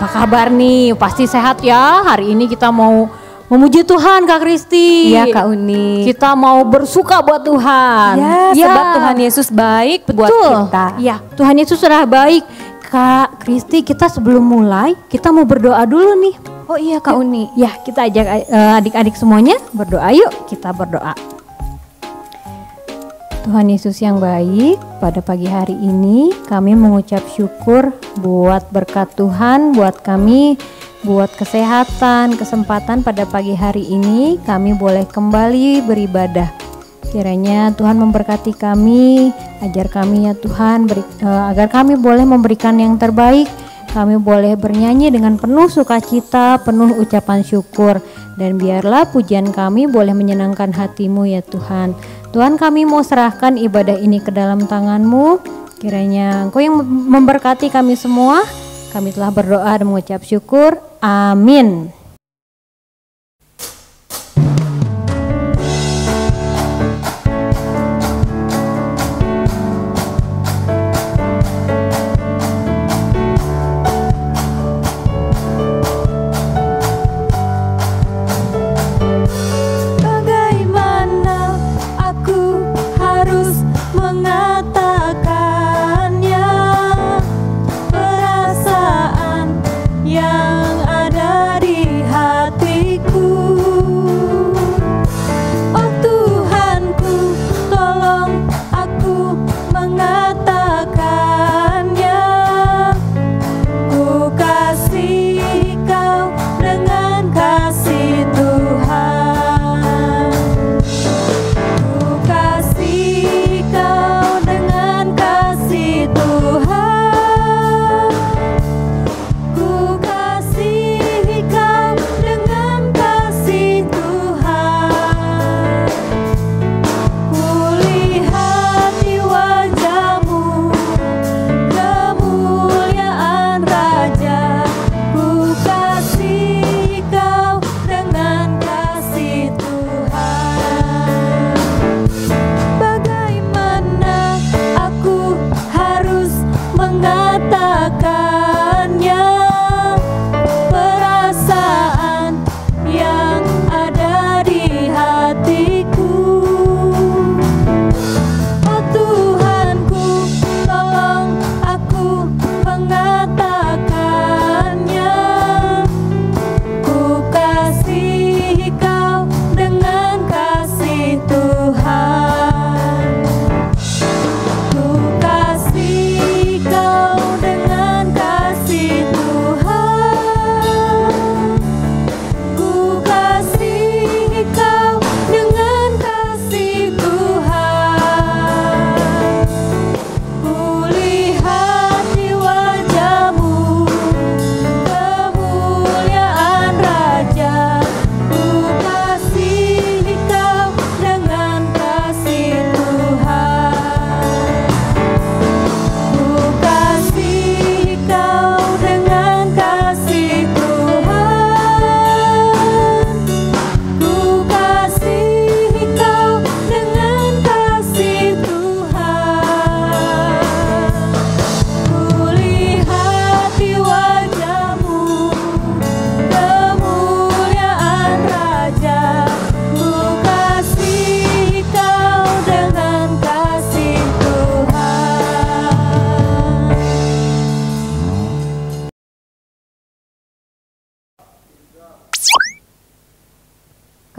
Apa kabar nih? Pasti sehat ya. Hari ini kita mau memuji Tuhan Kak Kristi. Iya Kak Uni. Kita mau bersuka buat Tuhan. Ya, sebab Tuhan Yesus baik buat kita. Iya, Tuhan Yesus sudah baik. Kak Kristi, kita sebelum mulai kita mau berdoa dulu nih. Oh iya Kak Uni. Ya, kita ajak adik-adik semuanya berdoa. Yuk kita berdoa. Tuhan Yesus yang baik, pada pagi hari ini kami mengucap syukur buat berkat Tuhan, buat kami, buat kesehatan, kesempatan pada pagi hari ini kami boleh kembali beribadah. Kiranya Tuhan memberkati kami, ajar kami ya Tuhan, agar kami boleh memberikan yang terbaik. Kami boleh bernyanyi dengan penuh sukacita, penuh ucapan syukur. Dan biarlah pujian kami boleh menyenangkan hati-Mu ya Tuhan. Tuhan, kami mau serahkan ibadah ini ke dalam tangan-Mu. Kiranya Engkau yang memberkati kami semua. Kami telah berdoa dan mengucap syukur. Amin.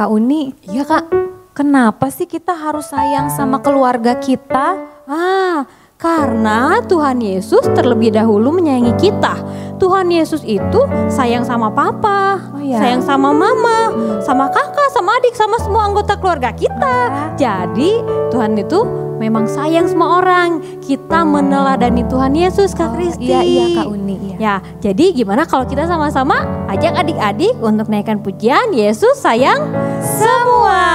Kak Uni, Iya Kak. kenapa sih kita harus sayang sama keluarga kita? Karena Tuhan Yesus terlebih dahulu menyayangi kita. Tuhan Yesus itu sayang sama papa, sayang sama mama, sama kakak, sama adik, sama semua anggota keluarga kita. Jadi Tuhan itu memang sayang semua orang. Kita meneladani Tuhan Yesus Kak Kristi. Iya Kak Uni. Iya. Ya, jadi gimana kalau kita sama-sama ajak adik-adik untuk naikkan pujian Yesus sayang semua.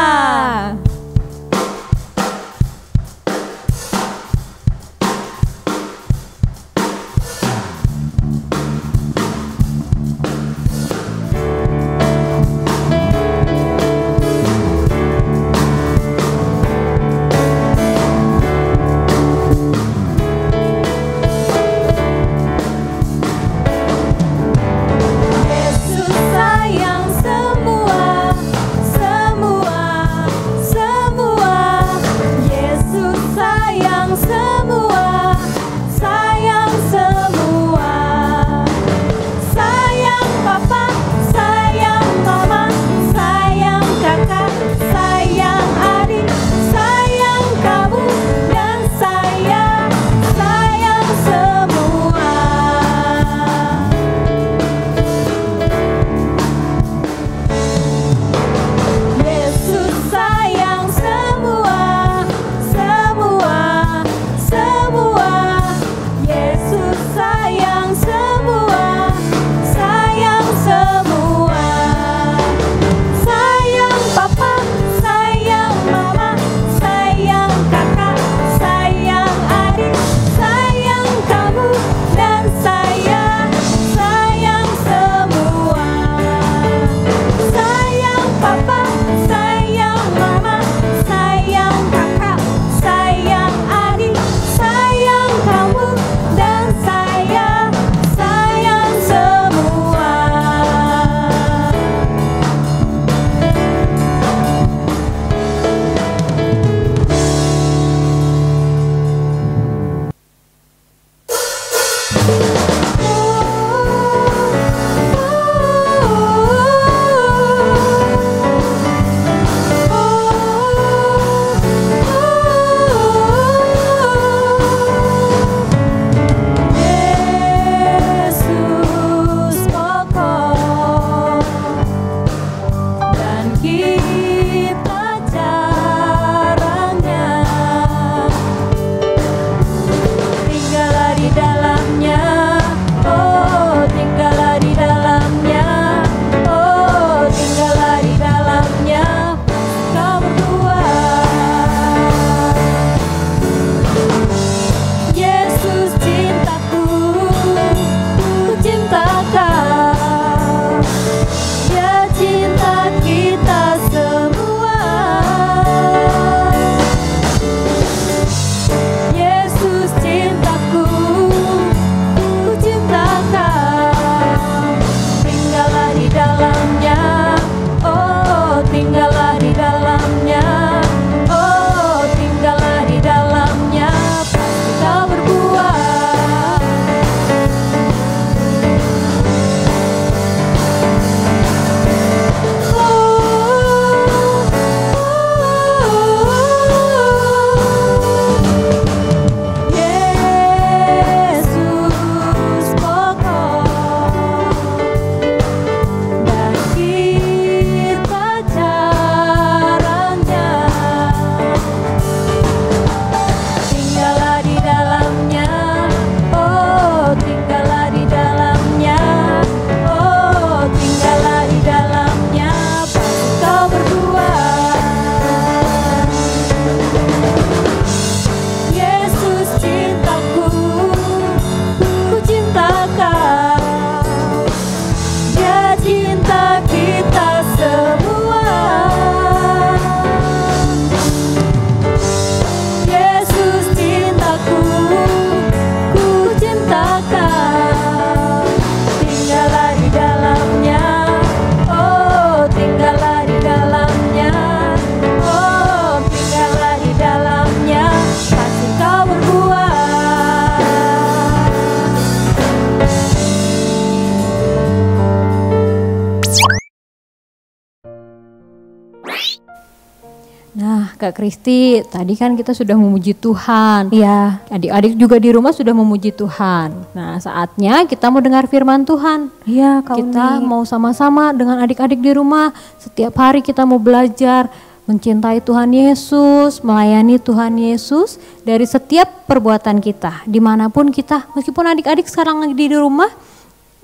Nah, Kak Kristi, tadi kan kita sudah memuji Tuhan. Iya. Adik-adik juga di rumah sudah memuji Tuhan. Nah, saatnya kita mau dengar firman Tuhan. Iya, Kak Kita Uni. mau sama-sama dengan adik-adik di rumah. Setiap hari kita mau belajar mencintai Tuhan Yesus, melayani Tuhan Yesus dari setiap perbuatan kita, dimanapun kita. Meskipun adik-adik sekarang lagi di rumah,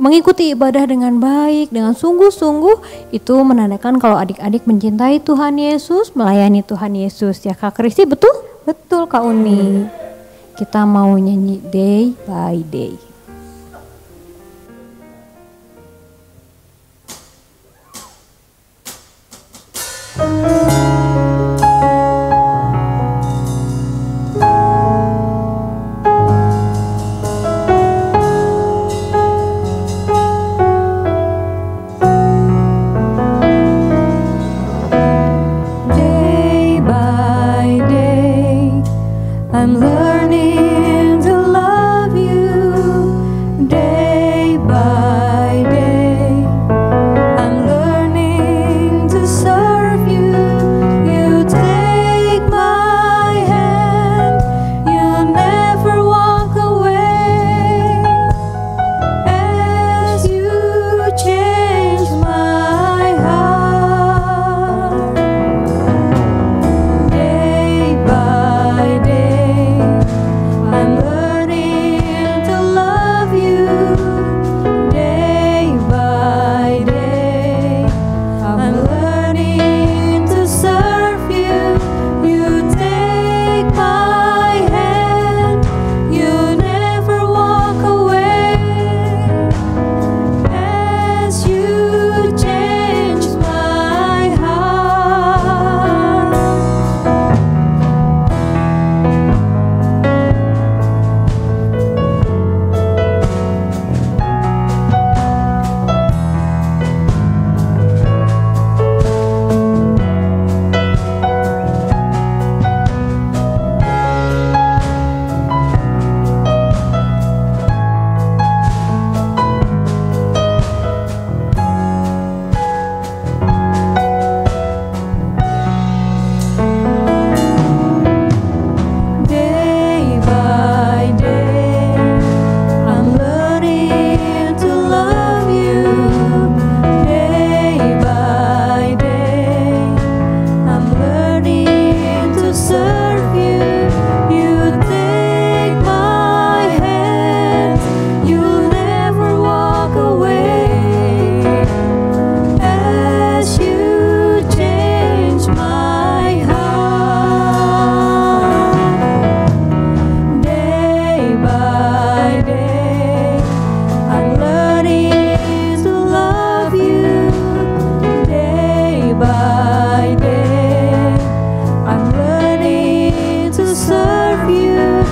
mengikuti ibadah dengan baik, dengan sungguh-sungguh, itu menandakan kalau adik-adik mencintai Tuhan Yesus, melayani Tuhan Yesus. Ya Kak Kristi, betul? Betul, Kak Uni. Kita mau nyanyi Day by Day. Day by day, I'm learning to love you. Day by day, I'm learning to serve you. You take my hand, you never walk away. As you change my heart. Day by day, I'm learning to love you. Day by day, I'm learning to serve you. You take my hand, you never walk away. As you change my heart. Day by day, I'm learning to love you. Day by day, I'm learning to serve you. You take my hand, you'll never walk away. As you change my heart. Day by day, I'm learning to love you. Day by day, I'm learning to serve you.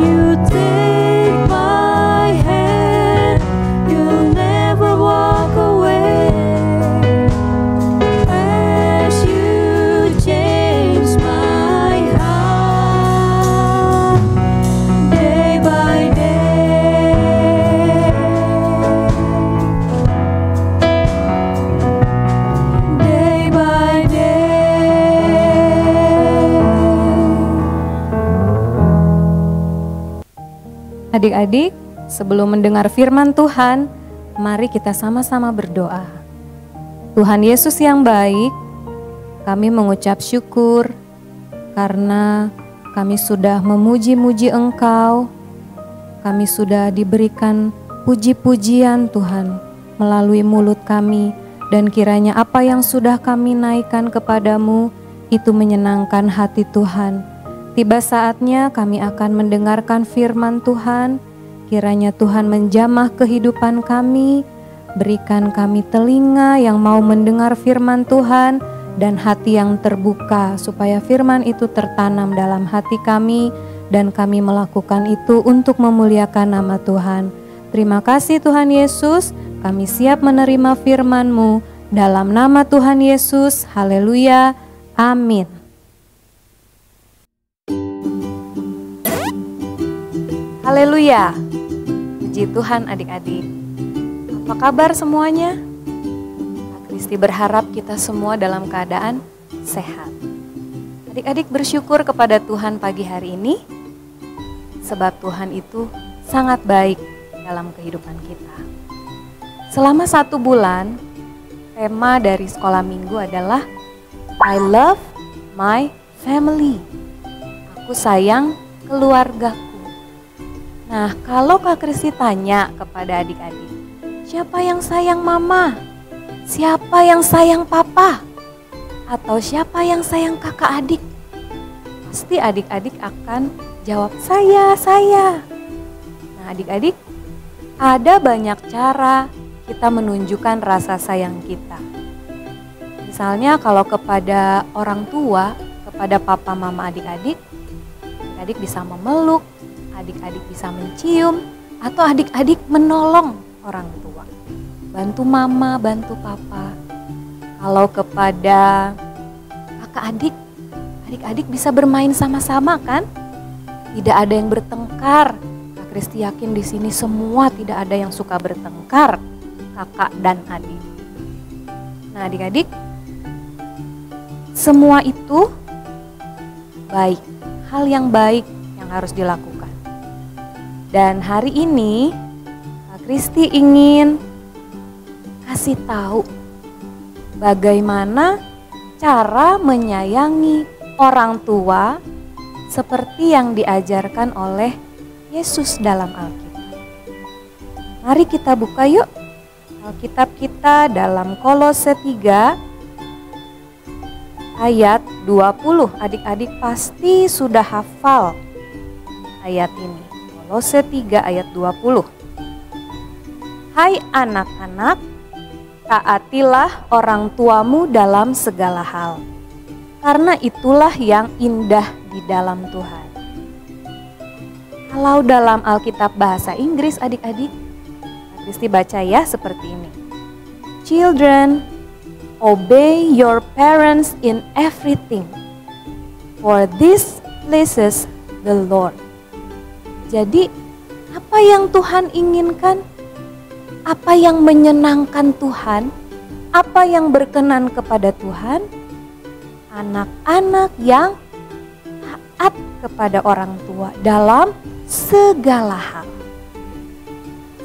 You take my hand, you'll never walk away. As you change my heart. Day by day. Day by day. Adik-adik, sebelum mendengar firman Tuhan, mari kita sama-sama berdoa. Tuhan Yesus yang baik, kami mengucap syukur karena kami sudah memuji-muji Engkau. Kami sudah diberikan puji-pujian Tuhan melalui mulut kami, dan kiranya apa yang sudah kami naikkan kepadamu itu menyenangkan hati Tuhan. Tiba saatnya kami akan mendengarkan firman Tuhan. Kiranya Tuhan menjamah kehidupan kami, berikan kami telinga yang mau mendengar firman Tuhan dan hati yang terbuka supaya firman itu tertanam dalam hati kami dan kami melakukan itu untuk memuliakan nama Tuhan. Terima kasih Tuhan Yesus, kami siap menerima firman-Mu dalam nama Tuhan Yesus. Haleluya, amin. Haleluya, puji Tuhan adik-adik. Apa kabar semuanya? Kak Kristi berharap kita semua dalam keadaan sehat. Adik-adik bersyukur kepada Tuhan pagi hari ini, sebab Tuhan itu sangat baik dalam kehidupan kita. Selama 1 bulan, tema dari sekolah minggu adalah I love my family. Aku sayang keluargaku. Nah, kalau Kak Kristi tanya kepada adik-adik, siapa yang sayang mama? Siapa yang sayang papa? Atau siapa yang sayang kakak adik? Pasti adik-adik akan jawab saya. Nah, adik-adik, ada banyak cara kita menunjukkan rasa sayang kita. Misalnya kalau kepada orang tua, kepada papa mama adik-adik, adik bisa memeluk, adik-adik bisa mencium, atau adik-adik menolong orang tua. Bantu mama, bantu papa. Kalau kepada kakak adik, adik-adik bisa bermain sama-sama kan? Tidak ada yang bertengkar. Kak Kristi yakin di sini semua tidak ada yang suka bertengkar, kakak dan adik. Nah, adik-adik, semua itu baik, hal yang baik yang harus dilakukan. Dan hari ini Kak Kristi ingin kasih tahu bagaimana cara menyayangi orang tua seperti yang diajarkan oleh Yesus dalam Alkitab. Mari kita buka yuk Alkitab kita dalam Kolose 3 ayat 20. Adik-adik pasti sudah hafal ayat ini. Kolose 3 ayat 20. Hai anak-anak, taatilah orang tuamu dalam segala hal, karena itulah yang indah di dalam Tuhan. Kalau dalam Alkitab bahasa Inggris adik-adik, Kristi baca ya seperti ini. Children, obey your parents in everything, for this pleases the Lord. Jadi, apa yang Tuhan inginkan? Apa yang menyenangkan Tuhan? Apa yang berkenan kepada Tuhan? Anak-anak yang taat kepada orang tua dalam segala hal.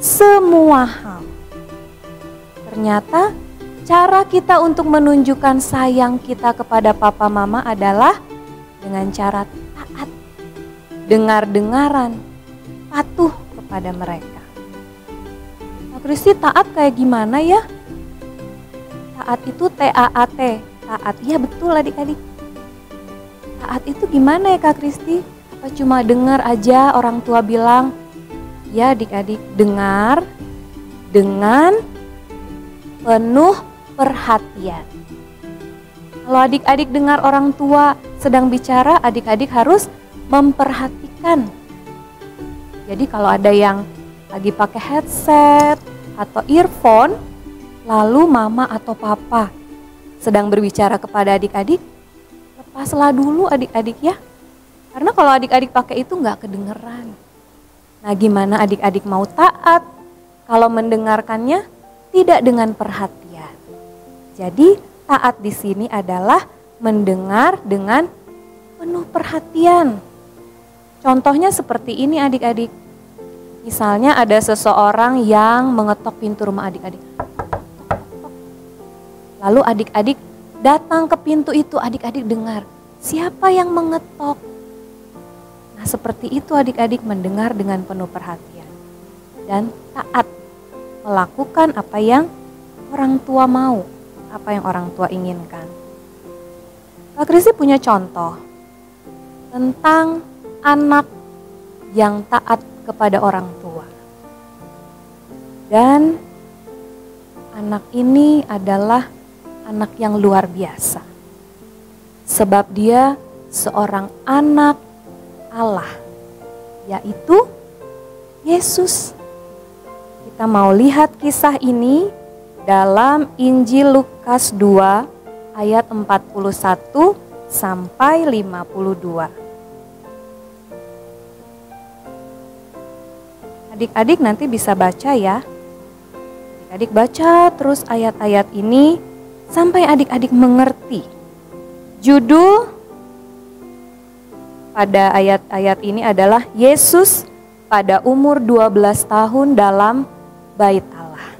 Semua hal. Ternyata cara kita untuk menunjukkan sayang kita kepada papa mama adalah dengan cara taat, dengar-dengaran, patuh kepada mereka. Kak Kristi taat kayak gimana ya? Taat itu T-A-A-T, taat. Iya betul adik-adik. Taat itu gimana ya Kak Kristi? Apa cuma dengar aja orang tua bilang? Ya adik-adik, dengar dengan penuh perhatian. Kalau adik-adik dengar orang tua sedang bicara, adik-adik harus memperhatikan. Jadi kalau ada yang lagi pakai headset atau earphone, lalu mama atau papa sedang berbicara kepada adik-adik, lepaslah dulu adik-adik ya. Karena kalau adik-adik pakai itu nggak kedengeran. Nah, gimana adik-adik mau taat kalau mendengarkannya tidak dengan perhatian? Jadi, taat di sini adalah mendengar dengan penuh perhatian. Contohnya seperti ini adik-adik. Misalnya ada seseorang yang mengetok pintu rumah adik-adik. Lalu adik-adik datang ke pintu itu, adik-adik dengar, siapa yang mengetok? Nah, seperti itu adik-adik mendengar dengan penuh perhatian dan taat, melakukan apa yang orang tua mau, apa yang orang tua inginkan. Kak Kristi punya contoh tentang anak yang taat kepada orang tua. Dan anak ini adalah anak yang luar biasa. Sebab dia seorang anak Allah, yaitu Yesus. Kita mau lihat kisah ini dalam Injil Lukas 2 ayat 41 sampai 52. Adik-adik nanti bisa baca ya. Adik-adik baca terus ayat-ayat ini sampai adik-adik mengerti. Judul pada ayat-ayat ini adalah Yesus pada umur 12 tahun dalam bait Allah.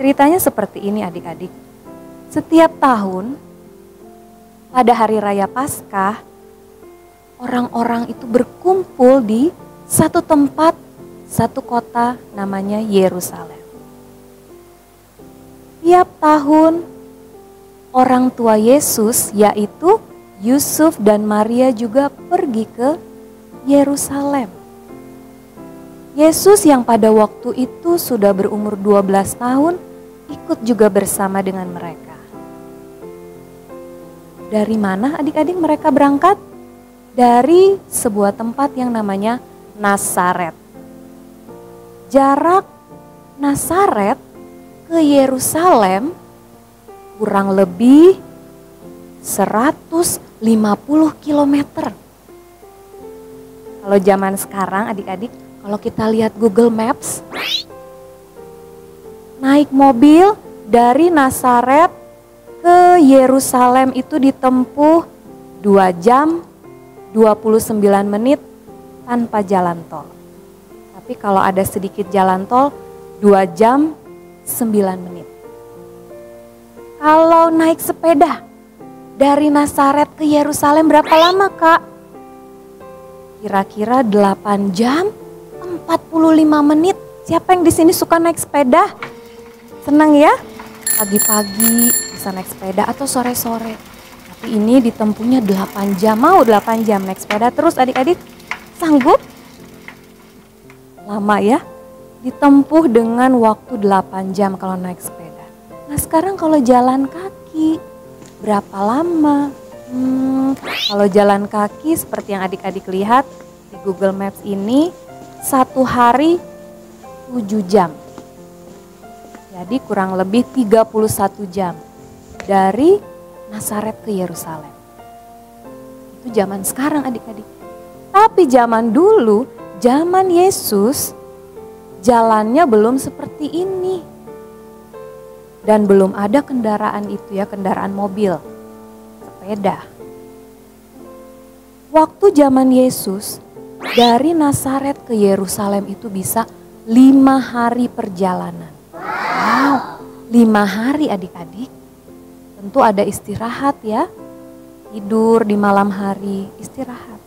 Ceritanya seperti ini adik-adik. Setiap tahun pada hari raya Paskah, orang-orang itu berkumpul di satu tempat, satu kota namanya Yerusalem. Tiap tahun orang tua Yesus yaitu Yusuf dan Maria juga pergi ke Yerusalem. Yesus yang pada waktu itu sudah berumur 12 tahun ikut juga bersama dengan mereka. Dari mana adik-adik mereka berangkat? Dari sebuah tempat yang namanya Nazaret. Jarak Nazaret ke Yerusalem kurang lebih 150 km. Kalau zaman sekarang adik-adik, kalau kita lihat Google Maps, naik mobil dari Nazaret ke Yerusalem itu ditempuh 2 jam 29 menit tanpa jalan tol. Tapi kalau ada sedikit jalan tol, 2 jam 9 menit. Kalau naik sepeda dari Nazaret ke Yerusalem berapa lama, Kak? Kira-kira 8 jam 45 menit. Siapa yang di sini suka naik sepeda? Senang ya? Pagi-pagi bisa naik sepeda atau sore-sore. Tapi ini ditempuhnya 8 jam. Mau 8 jam naik sepeda terus adik-adik? Sanggup? Lama ya? Ditempuh dengan waktu 8 jam kalau naik sepeda. Nah sekarang kalau jalan kaki berapa lama? Kalau jalan kaki seperti yang adik-adik lihat di Google Maps ini 1 hari 7 jam. Jadi kurang lebih 31 jam dari Nazaret ke Yerusalem. Itu zaman sekarang adik-adik. Tapi zaman dulu, zaman Yesus, jalannya belum seperti ini. Dan belum ada kendaraan itu ya, kendaraan mobil, sepeda. Waktu zaman Yesus, dari Nazaret ke Yerusalem itu bisa 5 hari perjalanan. Wow, 5 hari adik-adik. Tentu ada istirahat ya, tidur di malam hari, istirahat.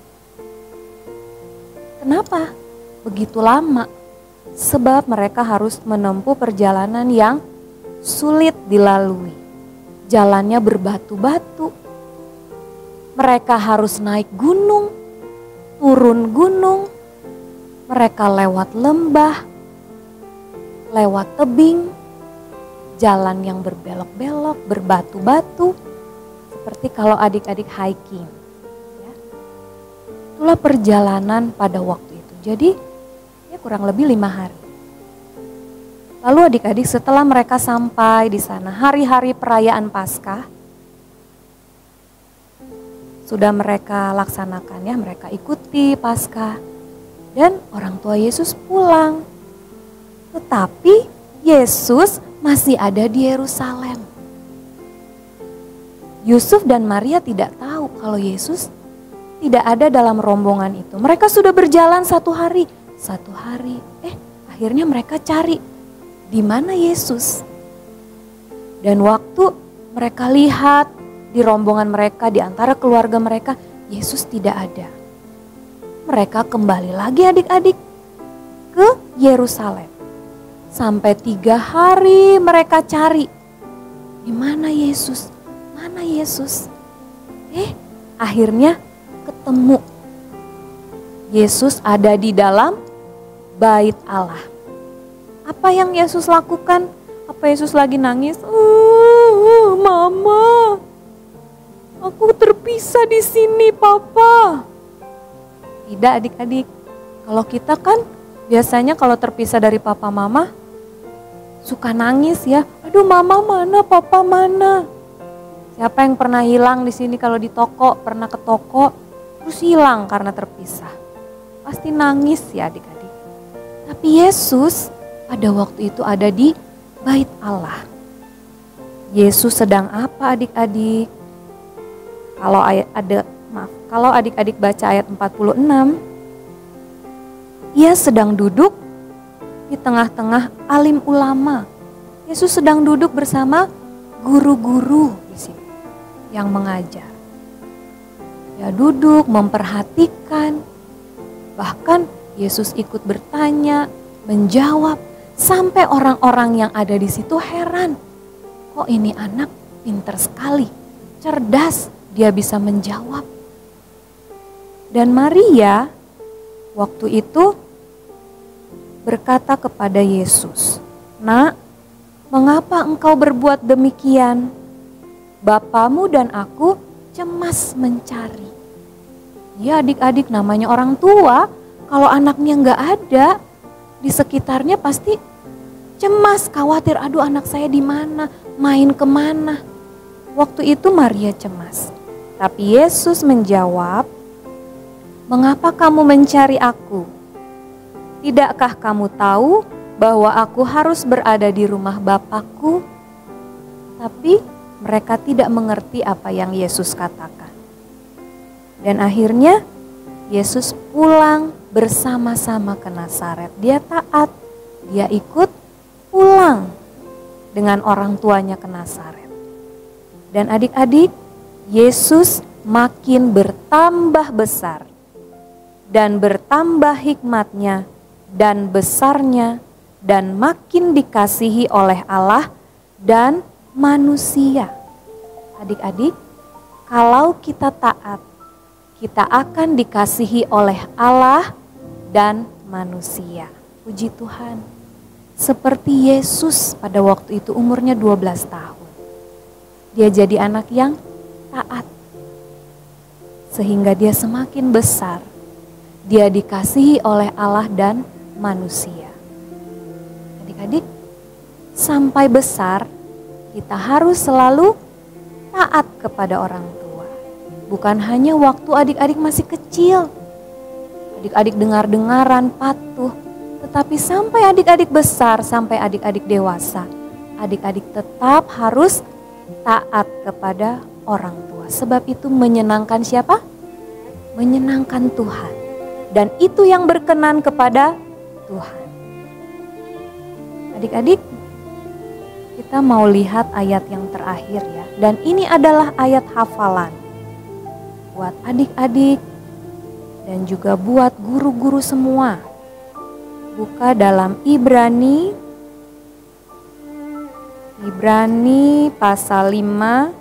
Kenapa begitu lama? Sebab mereka harus menempuh perjalanan yang sulit dilalui. Jalannya berbatu-batu. Mereka harus naik gunung, turun gunung. Mereka lewat lembah, lewat tebing, jalan yang berbelok-belok, berbatu-batu. Seperti kalau adik-adik hiking. Ya. Itulah perjalanan pada waktu itu. Jadi ya kurang lebih 5 hari. Lalu adik-adik setelah mereka sampai di sana hari-hari perayaan Paskah sudah mereka laksanakan ya, mereka ikuti Paskah dan orang tua Yesus pulang. Tetapi Yesus masih ada di Yerusalem. Yusuf dan Maria tidak tahu kalau Yesus tidak ada dalam rombongan itu. Mereka sudah berjalan 1 hari. Akhirnya mereka cari di mana Yesus. Dan waktu mereka lihat di rombongan mereka, di antara keluarga mereka, Yesus tidak ada. Mereka kembali lagi adik-adik ke Yerusalem. Sampai 3 hari mereka cari. Di mana Yesus? Mana Yesus? Akhirnya ketemu. Yesus ada di dalam bait Allah. Apa yang Yesus lakukan? Apa Yesus lagi nangis? Mama, aku terpisah di sini, Papa. Tidak adik-adik. Kalau kita kan biasanya kalau terpisah dari papa mama suka nangis ya. Aduh mama mana, papa mana. Siapa yang pernah hilang di sini kalau di toko, pernah ke toko terus hilang karena terpisah? Pasti nangis ya adik-adik. Tapi Yesus pada waktu itu ada di bait Allah. Yesus sedang apa adik-adik? Kalau ada kalau adik-adik baca ayat 46, ia sedang duduk di tengah-tengah alim ulama. Yesus sedang duduk bersama guru-guru di sini yang mengajar. Dia duduk memperhatikan, bahkan Yesus ikut bertanya, menjawab, sampai orang-orang yang ada di situ heran. Kok ini anak pintar sekali, cerdas, dia bisa menjawab. Dan Maria waktu itu berkata kepada Yesus, "Nak, mengapa engkau berbuat demikian? Bapamu dan aku cemas mencari." Ya adik-adik, namanya orang tua, kalau anaknya nggak ada, di sekitarnya pasti cemas, khawatir, aduh anak saya di mana, main kemana. Waktu itu Maria cemas. Tapi Yesus menjawab, "Mengapa kamu mencari aku? Tidakkah kamu tahu bahwa aku harus berada di rumah Bapakku?" Tapi mereka tidak mengerti apa yang Yesus katakan. Dan akhirnya Yesus pulang bersama-sama ke Nazaret. Dia taat, dia ikut pulang dengan orang tuanya ke Nazaret. Dan adik-adik, Yesus makin bertambah besar dan bertambah hikmatnya dan besarnya dan makin dikasihi oleh Allah dan manusia. Adik-adik, kalau kita taat, kita akan dikasihi oleh Allah dan manusia. Puji Tuhan. Seperti Yesus pada waktu itu umurnya 12 tahun. Dia jadi anak yang taat. Sehingga dia semakin besar. Dia dikasihi oleh Allah dan manusia. Adik-adik, sampai besar kita harus selalu taat kepada orang tua. Bukan hanya waktu adik-adik masih kecil, adik-adik dengar-dengaran, patuh. Tetapi sampai adik-adik besar, sampai adik-adik dewasa, adik-adik tetap harus taat kepada orang tua. Sebab itu menyenangkan siapa? Menyenangkan Tuhan. Dan itu yang berkenan kepada Tuhan. Adik-adik, kita mau lihat ayat yang terakhir ya. Dan ini adalah ayat hafalan buat adik-adik dan juga buat guru-guru semua. Buka dalam Ibrani pasal 5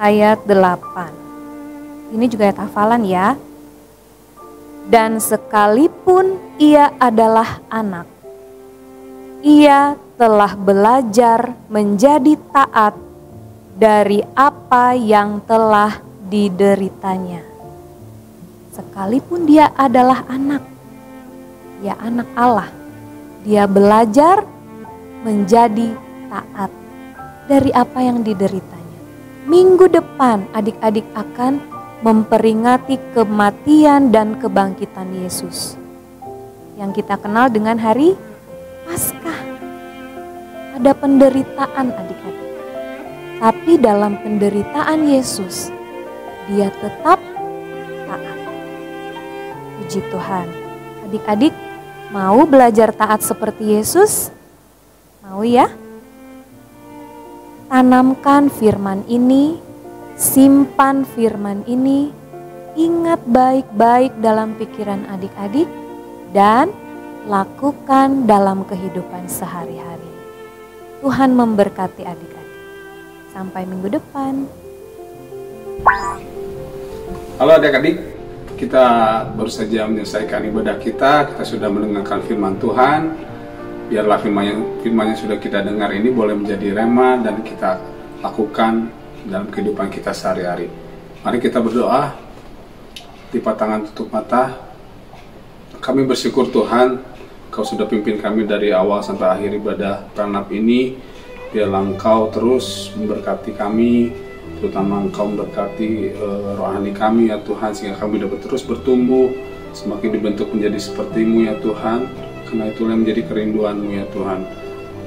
ayat 8. Ini juga ayat hafalan ya. Dan sekalipun ia adalah anak, ia telah belajar menjadi taat dari apa yang telah dideritanya. Sekalipun dia adalah anak, ya anak Allah, dia belajar menjadi taat dari apa yang dideritanya. Minggu depan adik-adik akan memperingati kematian dan kebangkitan Yesus yang kita kenal dengan hari Paskah. Ada penderitaan adik-adik, tapi dalam penderitaan Yesus dia tetap taat. Puji Tuhan. Adik-adik mau belajar taat seperti Yesus? Mau ya? Tanamkan firman ini, simpan firman ini, ingat baik-baik dalam pikiran adik-adik, dan lakukan dalam kehidupan sehari-hari. Tuhan memberkati adik-adik. Sampai minggu depan. Halo adik-adik, kita baru saja menyelesaikan ibadah kita sudah mendengarkan firman Tuhan. Biarlah firman yang sudah kita dengar ini boleh menjadi rema dan kita lakukan dalam kehidupan kita sehari-hari. Mari kita berdoa, lipat tangan, tutup mata. Kami bersyukur Tuhan, Kau sudah pimpin kami dari awal sampai akhir ibadah pranab ini. Biarlah Engkau terus memberkati kami, terutama Engkau memberkati rohani kami ya Tuhan, sehingga kami dapat terus bertumbuh, semakin dibentuk menjadi seperti-Mu ya Tuhan. Karena itulah menjadi kerinduan-Mu ya Tuhan.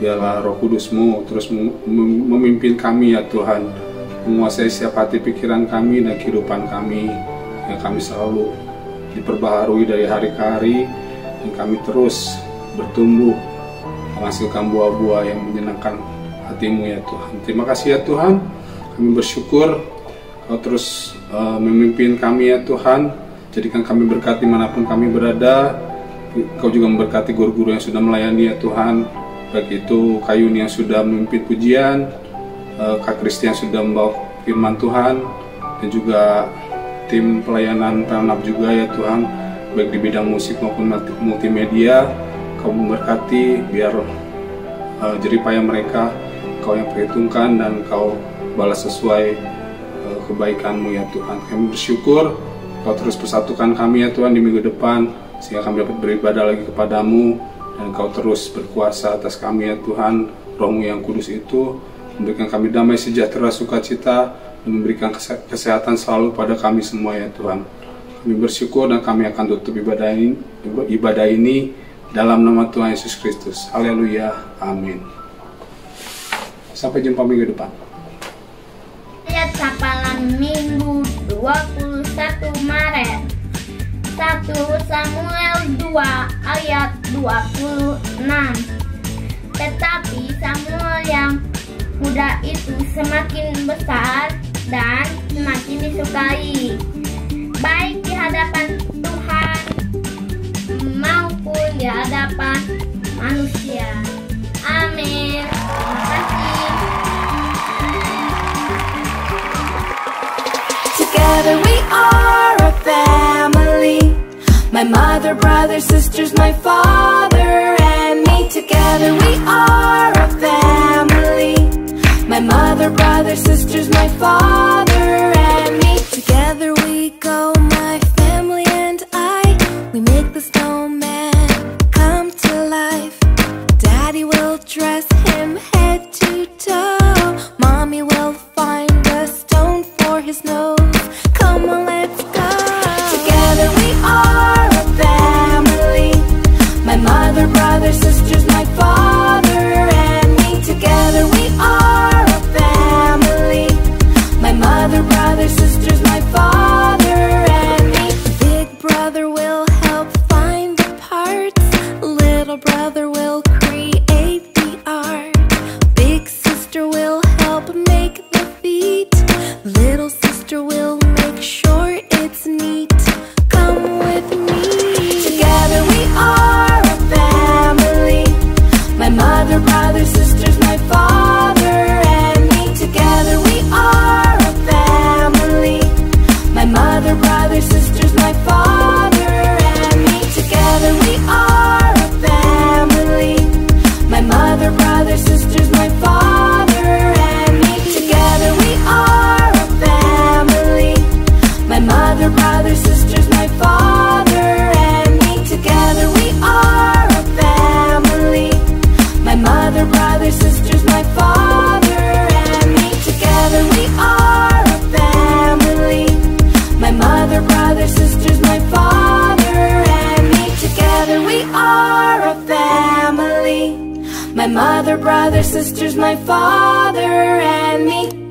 Biarlah Roh Kudus-Mu terus memimpin kami ya Tuhan, menguasai setiap hati pikiran kami dan kehidupan kami, yang kami selalu diperbaharui dari hari ke hari, dan kami terus bertumbuh menghasilkan buah-buah yang menyenangkan hati-Mu ya Tuhan. Terima kasih ya Tuhan, kami bersyukur Kau terus memimpin kami ya Tuhan, jadikan kami berkati manapun kami berada. Kau juga memberkati guru-guru yang sudah melayani ya Tuhan, baik itu Kayuni yang sudah memimpin pujian, Kak Kristi yang sudah membawa firman Tuhan, dan juga tim pelayanan Pelnap juga ya Tuhan, baik di bidang musik maupun multimedia. Kau memberkati biar jeripaya mereka Kau yang perhitungkan dan Kau balas sesuai kebaikan-Mu ya Tuhan. Kami bersyukur Kau terus persatukan kami ya Tuhan di minggu depan, sehingga kami dapat beribadah lagi kepadamu, dan Kau terus berkuasa atas kami ya Tuhan. Roh-Mu yang kudus itu memberikan kami damai, sejahtera, sukacita, dan memberikan kesehatan selalu pada kami semua ya Tuhan. Kami bersyukur dan kami akan tutup ibadah ini dalam nama Tuhan Yesus Kristus. Haleluya, amin. Sampai jumpa minggu depan. Ayat hafalan Minggu 21 Maret, 1 Samuel 2 ayat 26. Tetapi Samuel yang muda itu semakin besar dan semakin disukai, baik di hadapan Tuhan maupun di hadapan manusia. Amin. Terima kasih. Together we are a family. My mother, brother, sisters, my father and me. Together we are a family. My mother, brother, sisters, my father and me. Together we go, my family and I. We make the snowman come to life. Daddy will dress him head to toe. Mommy will find a stone for his nose. Come on, let's go. Together we are a family. My mother, brother, sisters, my father and me. Together we are a family. My mother, brother, sisters, my father and me. Big brother will help find the parts. Little brother will create the art. Big sister will help make the feet. Little sister will make sure it's neat. Come with me. Together we are a family. My mother, brother, sisters, my father and me. Together we are a family. My mother, brother, sisters, my father and me. Together we are a family. My mother, brother, sisters, my father and me. Together we are a family. My mother, brother, sisters, my father and me. Together we are a family. My mother, brother, sisters, my father and me. Together we are a family. My mother, brother, sisters, my father and me. Together we are a family. My mother, brother, sisters, my father and me.